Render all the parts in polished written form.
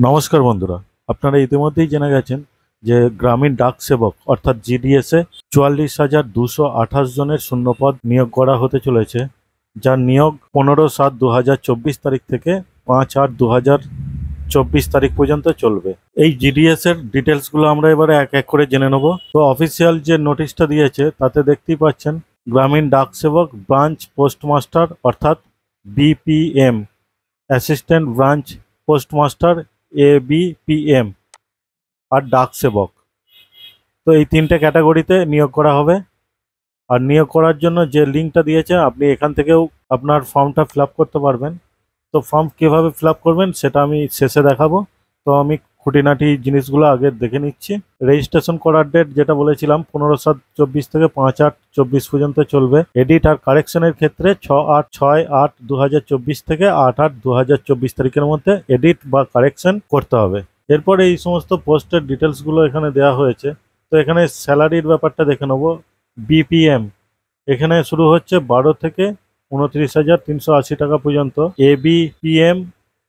নমস্কার বন্ধুরা, আপনারা ইতিমধ্যেই জেনে গেছেন যে গ্রামীণ ডাক সেবক অর্থাৎ জিডিএসে ৪৪,২২৮ জনের শূন্যপদ নিয়োগ করা হতে চলেছে, যার নিয়োগ ১৫/৭/২০২৪ তারিখ থেকে ৫/৮/২০২৪ তারিখ পর্যন্ত চলবে। এই জিডিএস এর ডিটেলসগুলো আমরা এবারে এক এক করে জেনে নেব। তো অফিসিয়াল যে নোটিশটা দিয়েছে তাতে দেখতেই পাচ্ছেন গ্রামীণ ডাক সেবক ব্রাঞ্চ পোস্টমাস্টার অর্থাৎ BPM, assistant branch postmaster ABPM আর ডাক সেবক। তো এই তিনটে ক্যাটাগরিতে নিয়োগ করা হবে। আর নিয়োগ করার জন্য যে লিঙ্কটা দিয়েছে আপনি এখান থেকেও আপনার ফর্মটা ফিল আপ করতে পারবেন। তো ফর্ম কীভাবে ফিল আপ করবেন সেটা আমি শেষে দেখাবো। তো আমি খুঁটিনাটি জিনিসগুলো আগে দেখে নিচ্ছি। রেজিস্ট্রেশন করার ডেট যেটা বলেছিলাম 15/7/24 থেকে 5/8/24 পর্যন্ত চলবে। এডিট আর কারেকশনের ক্ষেত্রে 6/8/2024 থেকে 8/8/2024 তারিখের মধ্যে এডিট বা কারেকশন করতে হবে। এরপর এই সমস্ত পোস্টের ডিটেলসগুলো এখানে দেওয়া হয়েছে। তো এখানে স্যালারির ব্যাপারটা দেখে নেবো। বিপিএম এখানে শুরু হচ্ছে 12 থেকে 29,380 টাকা পর্যন্ত। ABPM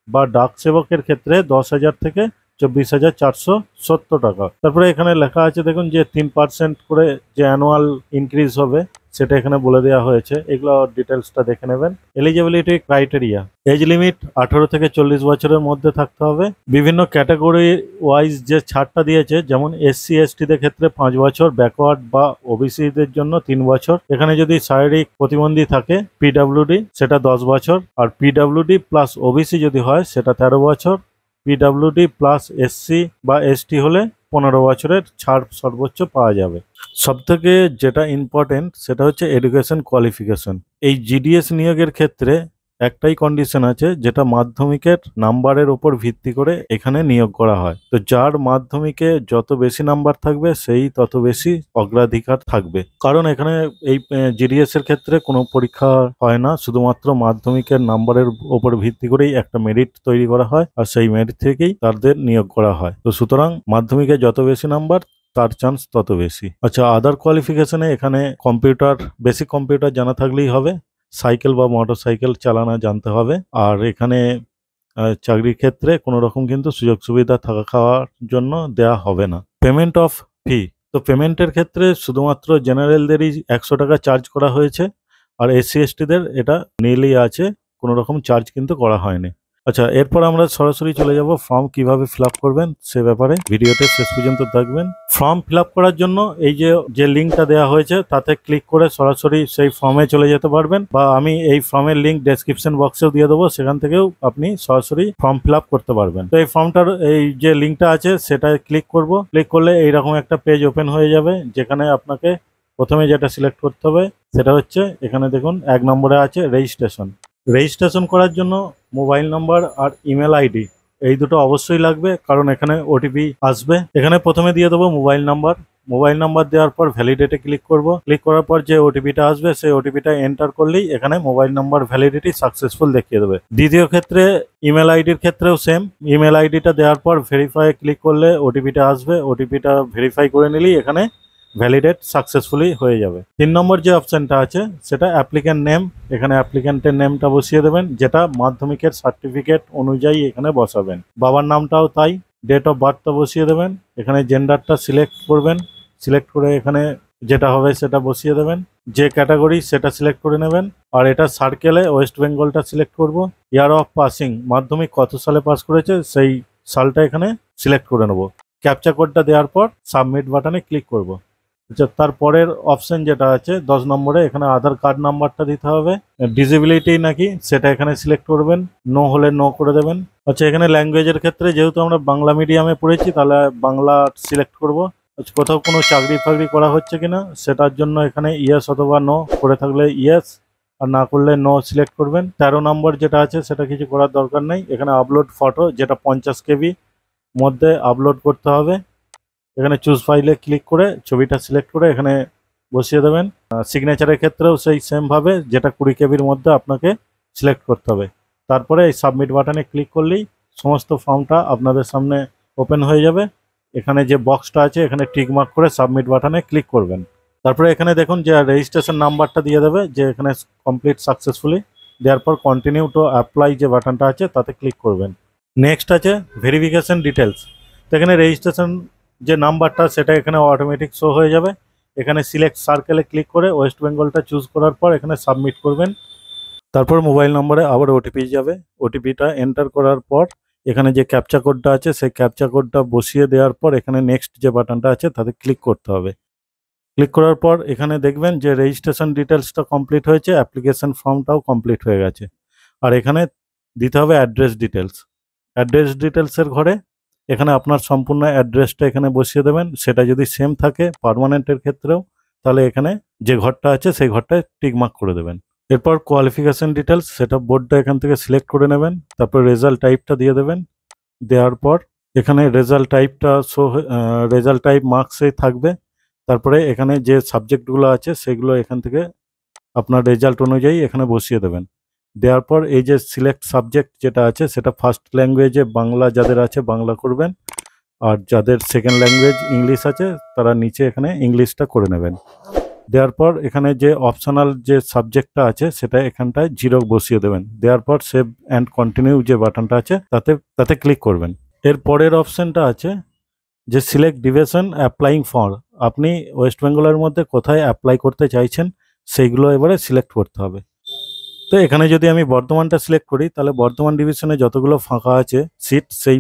বা ডাক সেবকের ক্ষেত্রে 10,000 থেকে 24,470 টাকা। তারপরে এখানে লেখা আছে দেখুন যে 3% করে যে অ্যানুয়াল ইনক্রিজ হবে সেটা এখানে বলে দেওয়া হয়েছে। এগুলো ডিটেলসটা দেখে নেবেন। এলিজিবিলিটি ক্রাইটেরিয়া, এজ লিমিট 18 থেকে 40 বছরের মধ্যে থাকতে হবে। বিভিন্ন ক্যাটাগরি ওয়াইজ যে ছাড়টা দিয়েছে, যেমন SC/ST-দের ক্ষেত্রে 5 বছর, ব্যাকওয়ার্ড বা OBC-দের জন্য 3 বছর। এখানে যদি শারীরিক প্রতিবন্ধী থাকে PWD সেটা 10 বছর, আর PWD প্লাস OBC যদি হয় সেটা 13 বছর। PWD প্লাস SC বা ST হলে 15 বছরের ছাড় সর্বোচ্চ পাওয়া যাবে। সবথেকে যেটা ইম্পর্টেন্ট সেটা হচ্ছে এডুকেশন কোয়ালিফিকেশন। এই জিডিএস নিয়োগের ক্ষেত্রে একটাই কন্ডিশন আছে, যেটা মাধ্যমিকের নাম্বারের উপর ভিত্তি করে এখানে নিয়োগ করা হয়। তো যার মাধ্যমিকে যত বেশি নাম্বার থাকবে সেই তত বেশি অগ্রাধিকার থাকবে। কারণ এখানে এই জিডিএস এর ক্ষেত্রে কোনো পরীক্ষা হয় না, শুধুমাত্র মাধ্যমিকের নাম্বারের উপর ভিত্তি করেই একটা মেরিট তৈরি করা হয়, আর সেই মেরিট থেকেই তাদের নিয়োগ করা হয়। তো সুতরাং মাধ্যমিকে যত বেশি নাম্বার তার চান্স তত বেশি। আচ্ছা, আদার কোয়ালিফিকেশনে এখানে কম্পিউটার, বেসিক কম্পিউটার জানা থাকলেই হবে। সাইকেল বা মোটর সাইকেল চালানো জানতে হবে। আর এখানে চাকরির ক্ষেত্রে কোনো রকম কিন্তু সুযোগ সুবিধা থাকা খাওয়ার জন্য দেয়া হবে না। পেমেন্ট অফ ফি, তো পেমেন্টের ক্ষেত্রে শুধুমাত্র জেনারেলদেরই 100 টাকা চার্জ করা হয়েছে, আর SC/ST-দের এটা নিয়েলি আছে, কোনো রকম চার্জ কিন্তু করা হয়নি। আচ্ছা, এরপর আমরা সরাসরি চলে যাব ফর্ম কিভাবে ফিল আপ করবেন সে ব্যাপারে। ভিডিওতে শেষ পর্যন্ত দেখবেন। ফর্ম ফিল আপ করার জন্য এই যে লিঙ্কটা দেওয়া হয়েছে তাতে ক্লিক করে সরাসরি সেই ফর্মে চলে যেতে পারবেন, বা আমি এই ফর্মের লিঙ্ক ডেসক্রিপশন বক্সেও দিয়ে দেবো, সেখান থেকেও আপনি সরাসরি ফর্ম ফিল আপ করতে পারবেন। তো এই ফর্মটার এই যে লিঙ্কটা আছে সেটায় ক্লিক করব। ক্লিক করলে এইরকম একটা পেজ ওপেন হয়ে যাবে, যেখানে আপনাকে প্রথমে যেটা সিলেক্ট করতে হবে সেটা হচ্ছে এখানে দেখুন 1 নম্বরে আছে রেজিস্ট্রেশন। রেজিস্ট্রেশন করার জন্য মোবাইল নাম্বার আর ইমেল আইডি এই দুটো অবশ্যই লাগবে, কারণ এখানে ওটিপি আসবে। এখানে প্রথমে দিয়ে দেবো মোবাইল নাম্বার। মোবাইল নাম্বার দেওয়ার পর ভ্যালিডেটে ক্লিক করব। ক্লিক করার পর যে ওটিপিটা আসবে সেই ওটিপিটা এন্টার করলেই এখানে মোবাইল নাম্বার ভ্যালিডিটি সাকসেসফুল দেখিয়ে দেবে। দ্বিতীয় ক্ষেত্রে ইমেল আইডির ক্ষেত্রেও সেম। ইমেল আইডিটা দেওয়ার পর ভেরিফাই ক্লিক করলে ওটিপিটা আসবে। ওটিপিটা ভেরিফাই করে নিলেই এখানে ভ্যালিডেট সাকসেসফুলি হয়ে যাবে। 3 নম্বর যে অপশনটা আছে সেটা অ্যাপ্লিক্যান্ট নেম। এখানে অ্যাপ্লিক্যান্টের নেমটা বসিয়ে দেবেন, যেটা মাধ্যমিকের সার্টিফিকেট অনুযায়ী এখানে বসাবেন। বাবার নামটাও তাই। ডেট অফ বার্থটা বসিয়ে দেবেন। এখানে জেন্ডারটা সিলেক্ট করবেন। সিলেক্ট করে এখানে যেটা হবে সেটা বসিয়ে দেবেন। যে ক্যাটাগরি সেটা সিলেক্ট করে নেবেন। আর এটা সার্কেলে ওয়েস্ট বেঙ্গলটা সিলেক্ট করব। ইয়ার অফ পাসিং, মাধ্যমিক কত সালে পাস করেছে সেই সালটা এখানে সিলেক্ট করে নেব। ক্যাপচা কোডটা দেওয়ার পর সাবমিট বাটনে ক্লিক করব। আচ্ছা, তারপরের অপশন যেটা আছে 10 নম্বরে, এখানে আধার কার্ড নাম্বারটা দিতে হবে। ডিসেবিলিটি নাকি সেটা এখানে সিলেক্ট করবেন। নো হলে নো করে দেবেন। আচ্ছা, এখানে ল্যাঙ্গুয়েজের ক্ষেত্রে যেহেতু আমরা বাংলা মিডিয়ামে পড়েছি তাহলে বাংলা সিলেক্ট করব। কোথাও কোনো চাকরি ফাকরি করা হচ্ছে কিনা সেটার জন্য এখানে ইয়েস অথবা নো, করে থাকলে ইয়েস আর না করলে নো সিলেক্ট করবেন। 13 নম্বর যেটা আছে সেটা কিছু করার দরকার নেই। এখানে আপলোড ফটো, যেটা 50 KB মধ্যে আপলোড করতে হবে। এখানে চুজ ফাইলে ক্লিক করে ছবিটা সিলেক্ট করে এখানে বসিয়ে দেবেন। সিগনেচারের ক্ষেত্রেও সেই সেম ভাবে, যেটা 20 KBর মধ্যে আপনাকে সিলেক্ট করতে হবে। তারপরে এই সাবমিট বাটনে ক্লিক করলেই সমস্ত ফর্মটা আপনাদের সামনে ওপেন হয়ে যাবে। এখানে যে বক্সটা আছে এখানে টিক মার্ক করে সাবমিট বাটনে ক্লিক করবেন। তারপরে এখানে দেখুন যে রেজিস্ট্রেশন নাম্বারটা দিয়ে দেবে, যে এখানে কমপ্লিট সাকসেসফুলি। দেওয়ার পর কন্টিনিউ টু অ্যাপ্লাই যে বাটনটা আছে তাতে ক্লিক করবেন। নেক্সট আছে ভেরিফিকেশন ডিটেলস। তো এখানে রেজিস্ট্রেশন যে নাম্বারটা সেটা এখানে অটোমেটিক শো হয়ে যাবে। এখানে সিলেক্ট সার্কেলে ক্লিক করে ওয়েস্ট বেঙ্গলটা চুজ করার পর এখানে সাবমিট করবেন। তারপর মোবাইল নম্বরে আবার ওটিপি যাবে। ওটিপিটা এন্টার করার পর এখানে যে ক্যাপচা কোডটা আছে সেই ক্যাপচা কোডটা বসিয়ে দেওয়ার পর এখানে নেক্সট যে বাটনটা আছে তাতে ক্লিক করতে হবে। ক্লিক করার পর এখানে দেখবেন যে রেজিস্ট্রেশন ডিটেলসটা কমপ্লিট হয়েছে, অ্যাপ্লিকেশন ফর্মটাও কমপ্লিট হয়ে গেছে। আর এখানে দিতে হবে অ্যাড্রেস ডিটেলস। অ্যাড্রেস ডিটেলসের ঘরে এখানে আপনার সম্পূর্ণ অ্যাড্রেসটা এখানে বসিয়ে দেবেন। সেটা যদি সেম থাকে পার্মানেন্টের ক্ষেত্রেও তাহলে এখানে যে ঘরটা আছে সেই ঘরটায় টিকমার্ক করে দেবেন। এরপর কোয়ালিফিকেশন ডিটেলস সেটা বোর্ডটা এখান থেকে সিলেক্ট করে নেবেন। তারপর রেজাল্ট টাইপটা দিয়ে দেবেন। দেওয়ার পর এখানে রেজাল্ট টাইপটা রেজাল্ট টাইপ মার্কসেই থাকবে। তারপরে এখানে যে সাবজেক্টগুলো আছে সেগুলো এখান থেকে আপনার রেজাল্ট অনুযায়ী এখানে বসিয়ে দেবেন। দেওয়ার পর এই যে সিলেক্ট সাবজেক্ট যেটা আছে সেটা ফার্স্ট ল্যাঙ্গুয়েজে বাংলা যাদের আছে বাংলা করবেন, আর যাদের সেকেন্ড ল্যাঙ্গুয়েজ ইংলিশ আছে তারা নিচে এখানে ইংলিশটা করে নেবেন। দেওয়ার পর এখানে যে অপশনাল যে সাবজেক্টটা আছে সেটা এখানটায় 0 বসিয়ে দেবেন। দেওয়ার পর সেভ অ্যান্ড কন্টিনিউ যে বাটনটা আছে তাতে ক্লিক করবেন। এর পরের অপশনটা আছে যে সিলেক্ট ডিভিশন অ্যাপ্লাইং ফর। আপনি ওয়েস্ট বেঙ্গলের মধ্যে কোথায় অ্যাপ্লাই করতে চাইছেন সেইগুলো এবারে সিলেক্ট করতে হবে। তো এখানে যদি আমি বর্ধমানটা সিলেক্ট করি তাহলে বর্ধমান ডিভিশনে যতগুলো ফাঁকা আছে সিট সেই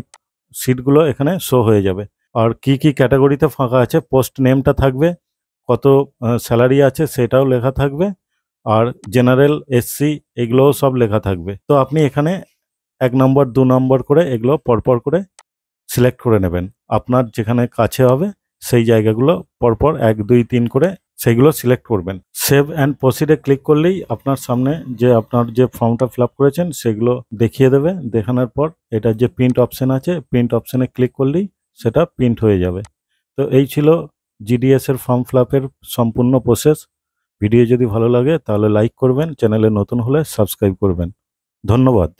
সিটগুলো এখানে শো হয়ে যাবে। আর কি কি ক্যাটাগরিতে ফাঁকা আছে পোস্ট নেমটা থাকবে, কত স্যালারি আছে সেটাও লেখা থাকবে, আর জেনারেল এসসি এগুলোও সব লেখা থাকবে। তো আপনি এখানে 1 নম্বর 2 নম্বর করে এগুলো পরপর করে সিলেক্ট করে নেবেন। আপনার যেখানে কাছে হবে সেই জায়গাগুলো পরপর 1 2 3 করে সেইগুলো সিলেক্ট করবেন। সেভ অ্যান্ড প্রসিডে ক্লিক করলেই আপনার সামনে যে আপনার যে ফর্মটা ফিল আপ করেছেন সেগুলো দেখিয়ে দেবে। দেখানোর পর এটা যে প্রিন্ট অপশন আছে প্রিন্ট অপশনে ক্লিক করলেই সেটা প্রিন্ট হয়ে যাবে। তো এই ছিল জিডিএস এর ফর্ম ফিল আপের সম্পূর্ণ প্রসেস। ভিডিও যদি ভালো লাগে তাহলে লাইক করবেন, চ্যানেলে নতুন হলে সাবস্ক্রাইব করবেন। ধন্যবাদ।